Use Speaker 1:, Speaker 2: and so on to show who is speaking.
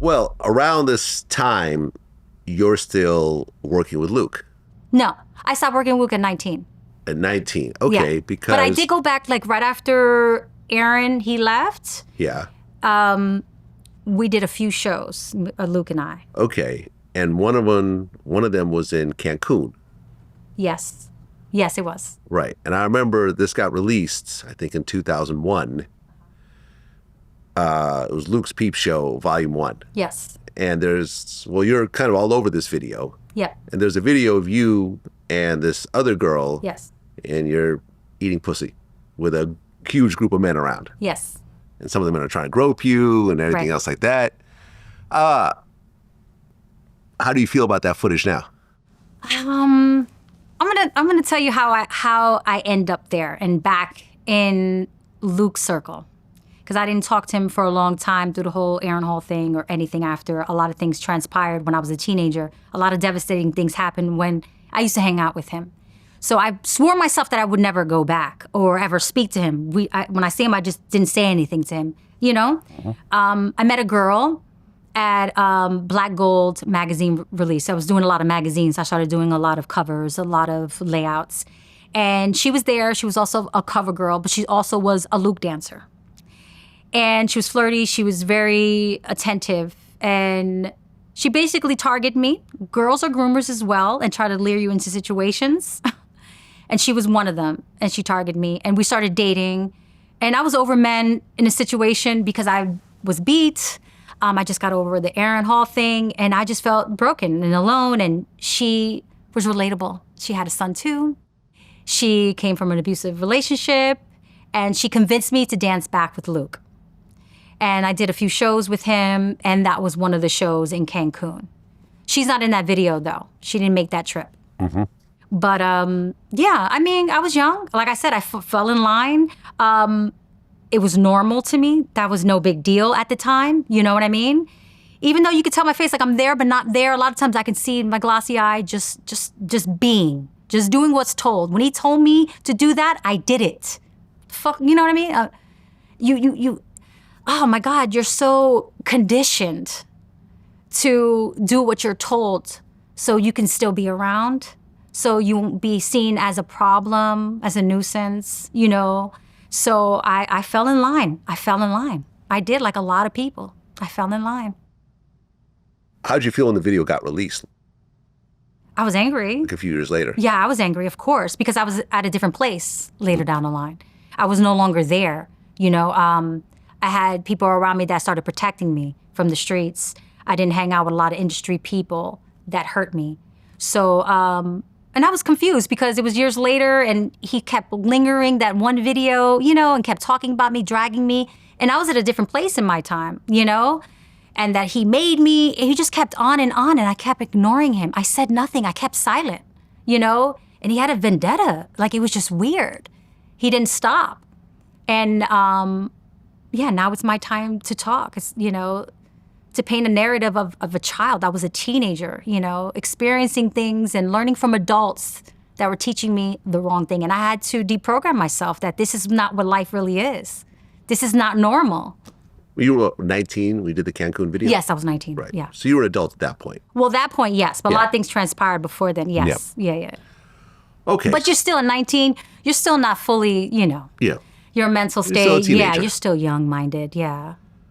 Speaker 1: Well, around this time, you're still working with Luke.
Speaker 2: No, I stopped working with Luke at 19.
Speaker 1: At 19, okay,
Speaker 2: Yeah.
Speaker 1: because...
Speaker 2: But I did go back, like, right after Aaron, he left.
Speaker 1: Yeah.
Speaker 2: We did a few shows, Luke and I.
Speaker 1: Okay, and one of them was in Cancun.
Speaker 2: Yes. Yes, it was.
Speaker 1: Right, and I remember this got released, I think in 2001. It was Luke's Peep Show, Volume 1.
Speaker 2: Yes.
Speaker 1: And you're kind of all over this video.
Speaker 2: Yeah.
Speaker 1: And there's a video of you and this other girl.
Speaker 2: Yes.
Speaker 1: And you're eating pussy with a huge group of men around.
Speaker 2: Yes.
Speaker 1: And some of the men are trying to grope you and everything else like that. How do you feel about that footage now?
Speaker 2: I'm gonna tell you how I end up there and back in Luke's circle. Because I didn't talk to him for a long time through the whole Aaron Hall thing or anything after. A lot of things transpired when I was a teenager. A lot of devastating things happened when I used to hang out with him. So I swore myself that I would never go back or ever speak to him. When I see him, I just didn't say anything to him, you know? I met a girl at Black Gold magazine release. I was doing a lot of magazines. I started doing a lot of covers, a lot of layouts. And she was there. She was also a cover girl, but she also was a Luke dancer. And she was flirty. She was very attentive. And she basically targeted me. Girls are groomers as well and try to lure you into situations. And she was one of them. And she targeted me. And we started dating. And I was over men in a situation because I was beat. I just got over the Aaron Hall thing. And I just felt broken and alone. And she was relatable. She had a son too. She came from an abusive relationship. And she convinced me to dance back with Luke. And I did a few shows with him, and that was one of the shows in Cancun. She's not in that video, though. She didn't make that trip. Mm-hmm. But, yeah, I mean, I was young. Like I said, I fell in line. It was normal to me. That was no big deal at the time. You know what I mean? Even though you could tell my face, like I'm there but not there, a lot of times I can see in my glossy eye just being, just doing what's told. When he told me to do that, I did it. Fuck, you know what I mean? You oh my God, you're so conditioned to do what you're told so you can still be around, so you won't be seen as a problem, as a nuisance, you know? So I fell in line. I did, like a lot of people. I fell in line.
Speaker 1: How'd you feel when the video got released?
Speaker 2: I was angry.
Speaker 1: Like a few years later.
Speaker 2: Yeah, I was angry, of course, because I was at a different place later down the line. I was no longer there, you know? I had people around me that started protecting me from the streets. I didn't hang out with a lot of industry people that hurt me. So, and I was confused because it was years later and he kept lingering that one video, you know, and kept talking about me, dragging me. And I was at a different place in my time, you know? And that he made me, and he just kept on, and I kept ignoring him. I said nothing, I kept silent, you know? And he had a vendetta, like it was just weird. He didn't stop. And, yeah, now it's my time to talk. It's, you know, to paint a narrative of a child. I was a teenager, you know, experiencing things and learning from adults that were teaching me the wrong thing. And I had to deprogram myself that this is not what life really is. This is not normal.
Speaker 1: You were 19 when you did the Cancun video?
Speaker 2: Yes, I was 19,
Speaker 1: right.
Speaker 2: Yeah.
Speaker 1: So you were an adult at that point?
Speaker 2: Well, that point, yes. But a lot of things transpired before then, yes. Yep. Yeah.
Speaker 1: Okay.
Speaker 2: But you're still at 19, you're still not fully, you know.
Speaker 1: Yeah.
Speaker 2: Your mental state, you're still young-minded, yeah.